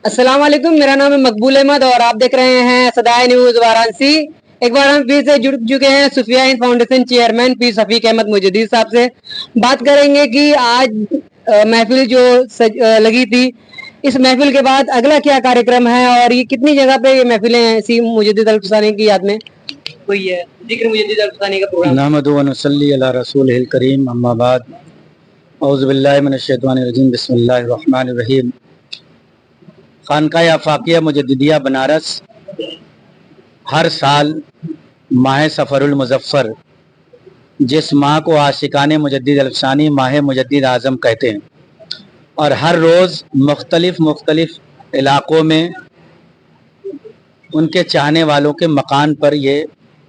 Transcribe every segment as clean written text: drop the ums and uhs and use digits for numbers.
अस्सलाम वालेकुम, मेरा नाम है मकबूल अहमद और आप देख रहे हैं सदाए न्यूज वाराणसी। एक बार हम फिर से जुड़ चुके हैं सुफिया इन फाउंडेशन चेयरमैन पीर शफीक अहमद मुजद्दिद साहब से। बात करेंगे कि आज महफिल जो लगी थी, इस महफिल के बाद अगला क्या कार्यक्रम है और ये कितनी जगह पे ये महफिलें हैं इसी मुजद्दिद अल-फसानी की याद में हुई है। जिक्र मुजद्दिद अल-फसानी का प्रोग्राम नहमदु व नुसल्ली अला रसूलिहिल करीम, अम्मा बाद, औज़ु बिल्लाहि मिनश शैतानिर रजीम, बिस्मिल्लाहिर रहमानिर रहीम। खानकाह आफाकिया मुजद्दिदिया बनारस हर साल माह सफ़रुल मुज़फ़्फ़र, जिस माह को आशिकाने मुजद्दिद अल-फसानी माह मुजद्दिद आज़म कहते हैं, और हर रोज़ मुख्तलिफ इलाक़ों में उनके चाहने वालों के मकान पर ये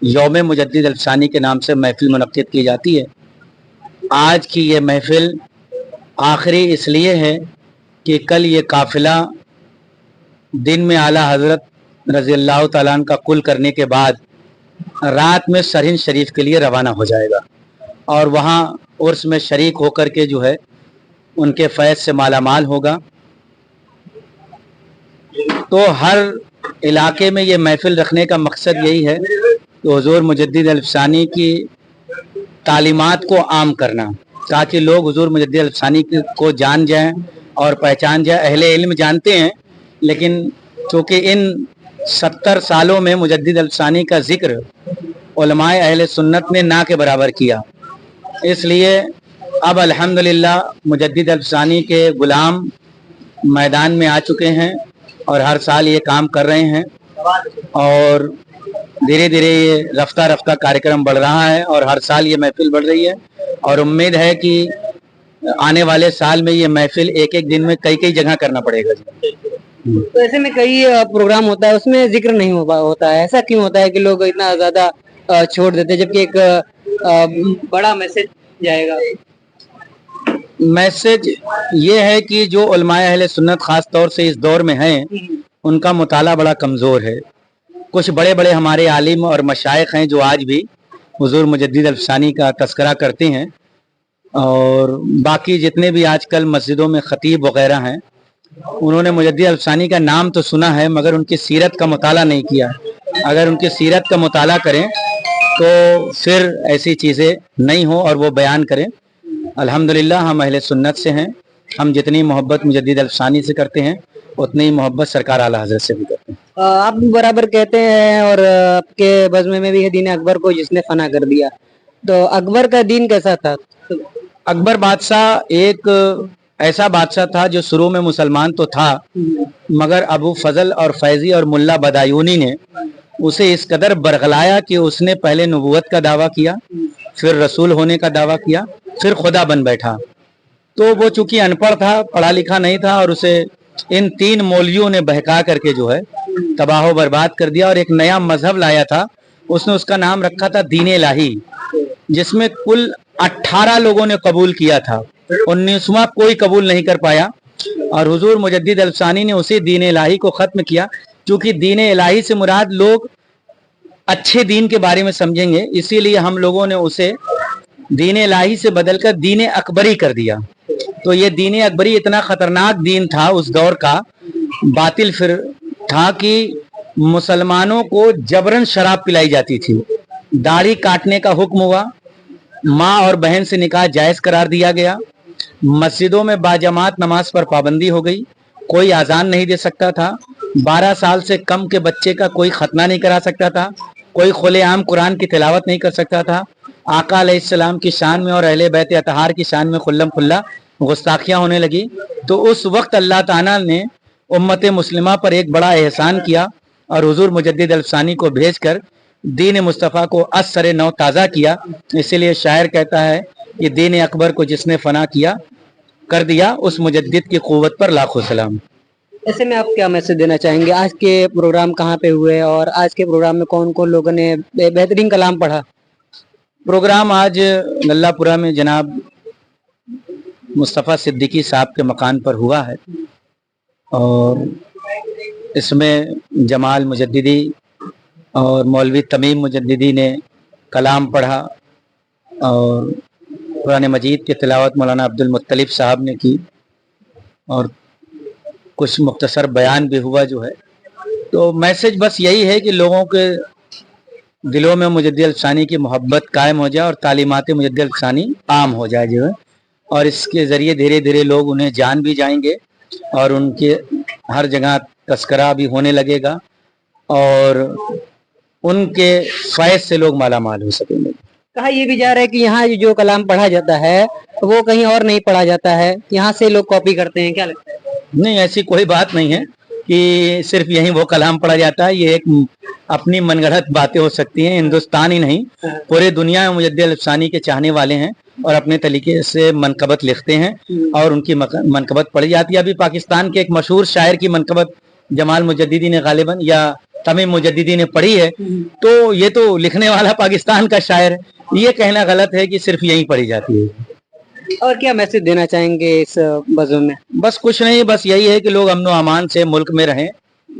यौम मुजद्दिद अल-फसानी के नाम से महफिल मुनक्किद की जाती है। आज की ये महफिल आखिरी इसलिए है कि कल ये काफ़िला दिन में आला हज़रत रज़ी अल्लाह तआला अन्हु का कुल करने के बाद रात में सरहिंद शरीफ के लिए रवाना हो जाएगा और वहाँ उर्स में शरीक होकर के जो है उनके फैज़ से मालामाल होगा। तो हर इलाके में ये महफिल रखने का मकसद यही है कि हुज़ूर मुजद्दिद अल-फसानी की तालीमात को आम करना, ताकि लोग हुज़ूर मुजद्दिद अल-फसानी को जान जाएं और पहचान जाएं। अहले इल्म जानते हैं, लेकिन चूँकि इन 70 सालों में मुजद्दिद अल-फसानी का जिक्र उलमाए अहले सुन्नत ने ना के बराबर किया, इसलिए अब अल्हम्दुलिल्लाह मुजद्दिद अल-फसानी के गुलाम मैदान में आ चुके हैं और हर साल ये काम कर रहे हैं और धीरे धीरे ये रफ्ता रफ्ता कार्यक्रम बढ़ रहा है और हर साल ये महफिल बढ़ रही है और उम्मीद है कि आने वाले साल में ये महफिल एक एक दिन में कई कई जगह करना पड़ेगा। तो ऐसे में कई प्रोग्राम होता है, उसमें जिक्र नहीं होता है, ऐसा क्यों होता है कि लोग इतना ज्यादा छोड़ देते हैं, जबकि एक बड़ा मैसेज जाएगा। मैसेज ये है कि जो उलमाए अहले सुन्नत खास तौर से इस दौर में हैं, उनका मुताला बड़ा कमज़ोर है। कुछ बड़े बड़े हमारे आलिम और मशाइख हैं जो आज भी हुज़ूर मुजद्दिद अल-फसानी का तज़किरा करते हैं, और बाकी जितने भी आजकल मस्जिदों में ख़तीब वग़ैरह हैं, उन्होंने मुजद्दिद अल-फसानी का नाम तो सुना है मगर उनकी सीरत का मुताला नहीं किया। अगर उनकी सीरत का मुताला करें तो फिर ऐसी चीज़ें नहीं हो और वो बयान करें। अल्हम्दुलिल्लाह हम अहले सुन्नत से हैं, हम जितनी मोहब्बत मुजद्दिद अल-फसानी से करते हैं उतनी ही मोहब्बत सरकार आला हज़रत से भी करते हैं। आप बराबर कहते हैं और आपके बज़्म में भी है दीन अकबर को जिसने फना कर दिया, तो अकबर का दीन कैसा था? अकबर बादशाह एक ऐसा बादशाह था जो शुरू में मुसलमान तो था, मगर अबू फजल और फैज़ी और मुल्ला बदायूनी ने उसे इस कदर बरगलाया कि उसने पहले नबूवत का दावा किया, फिर रसूल होने का दावा किया, फिर खुदा बन बैठा। तो वो चूंकि अनपढ़ था, पढ़ा लिखा नहीं था, और उसे इन 3 मौलवियों ने बहका करके जो है तबाह बर्बाद कर दिया और एक नया मजहब लाया था। उसने उसका नाम रखा था दीन इलाही, जिसमें कुल 18 लोगों ने कबूल किया था, 19वां कोई कबूल नहीं कर पाया। और हुजूर मुजद्दिद अल-फसानी ने उसी दीन इलाही को ख़त्म किया, क्योंकि दीन इलाही से मुराद लोग अच्छे दीन के बारे में समझेंगे, इसीलिए हम लोगों ने उसे दीन इलाही से बदलकर दीन अकबरी कर दिया। तो ये दीन अकबरी इतना ख़तरनाक दीन था उस दौर का, बातिल फिर था कि मुसलमानों को जबरन शराब पिलाई जाती थी, दाढ़ी काटने का हुक्म हुआ, माँ और बहन से निकाह जायज़ करार दिया गया, मस्जिदों में बाजमात नमाज पर पाबंदी हो गई, कोई आज़ान नहीं दे सकता था, 12 साल से कम के बच्चे का कोई खतना नहीं करा सकता था, कोई खुलेआम कुरान की तिलावत नहीं कर सकता था। आका अलैहिस्सलाम की शान में और अहले बैत अतहार की शान में खुल्लम खुल्ला गुस्ताखियाँ होने लगी। तो उस वक्त अल्लाह ताला ने उम्मत मुस्लिमा पर एक बड़ा एहसान किया और हुजूर मुजद्दिद अल-फसानी को भेजकर दीन मुस्तफ़ा को असर नौ ताज़ा किया। इसीलिए शायर कहता है कि दीन अकबर को जिसने फना किया कर दिया, उस मुजद्दिद की क़ुव्वत पर लाखों सलाम। ऐसे में आप क्या मैसेज देना चाहेंगे? आज के प्रोग्राम कहाँ पे हुए और आज के प्रोग्राम में कौन कौन लोगों ने बेहतरीन कलाम पढ़ा? प्रोग्राम आज लल्लापुरा में जनाब मुस्तफ़ा सिद्दीकी साहब के मकान पर हुआ है और इसमें जमाल मुजद्दिदी और मौलवी तमीम मुजद्दिदी ने कलाम पढ़ा और कुरान मजीद की तिलावत मौलाना अब्दुल मुत्तलिब साहब ने की और कुछ मुख्तसर बयान भी हुआ जो है। तो मैसेज बस यही है कि लोगों के दिलों में मुजद्दिद अल-फ़सानी की मोहब्बत कायम हो जाए और तालीमात मुजद्दिद अल-फ़सानी आम हो जाए जो है, और इसके ज़रिए धीरे धीरे लोग उन्हें जान भी जाएंगे और उनके हर जगह तस्करा भी होने लगेगा और उनके फैज़ से लोग माला माल हो सकेंगे। कहा ये भी जा रहा है कि यहाँ जो कलाम पढ़ा जाता है वो कहीं और नहीं पढ़ा जाता है, यहाँ से लोग कॉपी करते हैं, क्या लगता है? नहीं, ऐसी कोई बात नहीं है कि सिर्फ यहीं वो कलाम पढ़ा जाता है। ये एक अपनी मनगढ़ंत बातें हो सकती हैं। हिंदुस्तान ही नहीं, पूरे दुनिया में मुजद्दिद अल-फ़सानी के चाहने वाले हैं और अपने तरीके से मनकबत लिखते हैं और उनकी मनकबत पढ़ी जाती है। अभी पाकिस्तान के एक मशहूर शायर की मनकबत जमाल मुजद्दिदी ने गालिबन या तमीम मुजद्दिदी ने पढ़ी है, तो ये तो लिखने वाला पाकिस्तान का शायर है। ये कहना गलत है कि सिर्फ यहीं पढ़ी जाती है। और क्या मैसेज देना चाहेंगे इस मज़मून में? बस कुछ नहीं, बस यही है कि लोग अमन व अमान से मुल्क में रहें,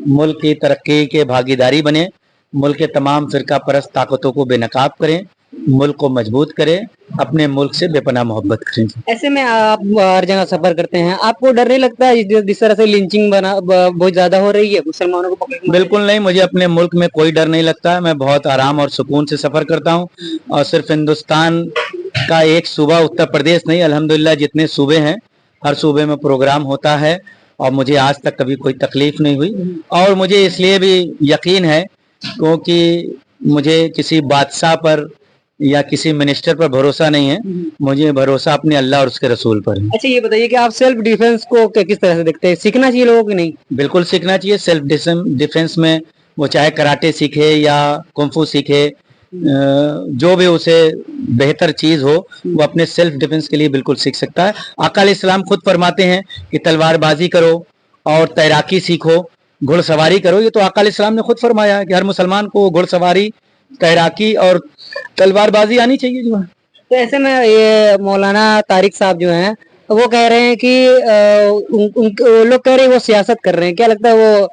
मुल्क की तरक्की के भागीदारी बने, मुल्क के तमाम फिरका परस्त ताकतों को बेनकाब करें, मुल्क को मजबूत करें, अपने मुल्क से बेपनाह मोहब्बत करें। ऐसे में आप हर जगह सफर करते हैं, आपको डर नहीं लगता जिस तरह से लिंचिंग बहुत ज्यादा हो रही है मुसलमानों को पकड़ने? बिल्कुल नहीं, मुझे अपने मुल्क में कोई डर नहीं लगता है। मैं बहुत आराम और सुकून से सफर करता हूँ और सिर्फ हिंदुस्तान का एक सूबा उत्तर प्रदेश नहीं, अल्हम्दुलिल्लाह जितने सूबे हैं हर सूबे में प्रोग्राम होता है और मुझे आज तक कभी कोई तकलीफ नहीं हुई। और मुझे इसलिए भी यकीन है क्योंकि मुझे किसी बादशाह पर या किसी मिनिस्टर पर भरोसा नहीं है, मुझे भरोसा अपने अल्लाह और उसके रसूल पर है। अच्छा ये बताइए कि आप सेल्फ डिफेंस को किस तरह से देखते हैं, सीखना चाहिए लोगों को नहीं? बिल्कुल सीखना चाहिए। सेल्फ डिफेंस में वो चाहे कराटे सीखे या कुंफू सीखे, जो भी उसे बेहतर चीज हो वो अपने सेल्फ डिफेंस के लिए बिल्कुल सीख सकता है। आका अलैहिस्सलाम खुद फरमाते हैं कि तलवारबाजी करो और तैराकी सीखो, घुड़सवारी करो। ये तो आका अलैहिस्सलाम ने खुद फरमाया है कि हर मुसलमान को घुड़सवारी, तैराकी और तलवारबाजी आनी चाहिए जो है। तो ऐसे में ये मौलाना तारिक साहब जो हैं वो कह रहे हैं कि वो लोग कह रहे हैं वो सियासत कर रहे हैं, क्या लगता है वो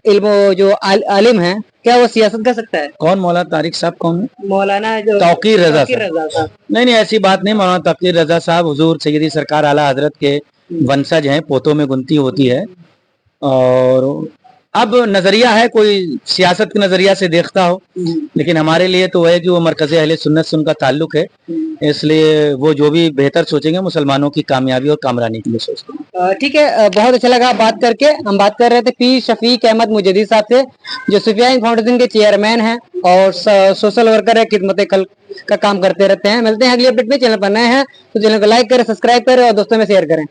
इल्म जो आलिम है क्या वो सियासत कर सकता है? कौन मौलाना तारिक साहब? कौन है? मौलाना जो तौकीर रजा साहब। नहीं नहीं, ऐसी बात नहीं। मौलाना तौकीर रजा साहब हुजूर सैयदी सरकार आला हजरत के वंशज हैं, पोतों में गुनती होती है। और अब नजरिया है, कोई सियासत के नजरिया से देखता हो, लेकिन हमारे लिए तो है कि वो मरकज़े अहले सुन्नत से उनका ताल्लुक है, इसलिए वो जो भी बेहतर सोचेंगे मुसलमानों की कामयाबी और कामरानी के लिए सोचते हैं। ठीक है, बहुत अच्छा लगा बात करके। हम बात कर रहे थे पीर शफीक अहमद मुजद्दिद साहब से, जो सुफियाइन फाउंडेशन के चेयरमैन हैं और सोशल वर्कर है, खिदमत खल्क का काम करते रहते हैं। मिलते हैं अगली अपडेट में। चैनल पर नए हैं तो चैनल को लाइक करें, सब्सक्राइब करें और दोस्तों में शेयर करें।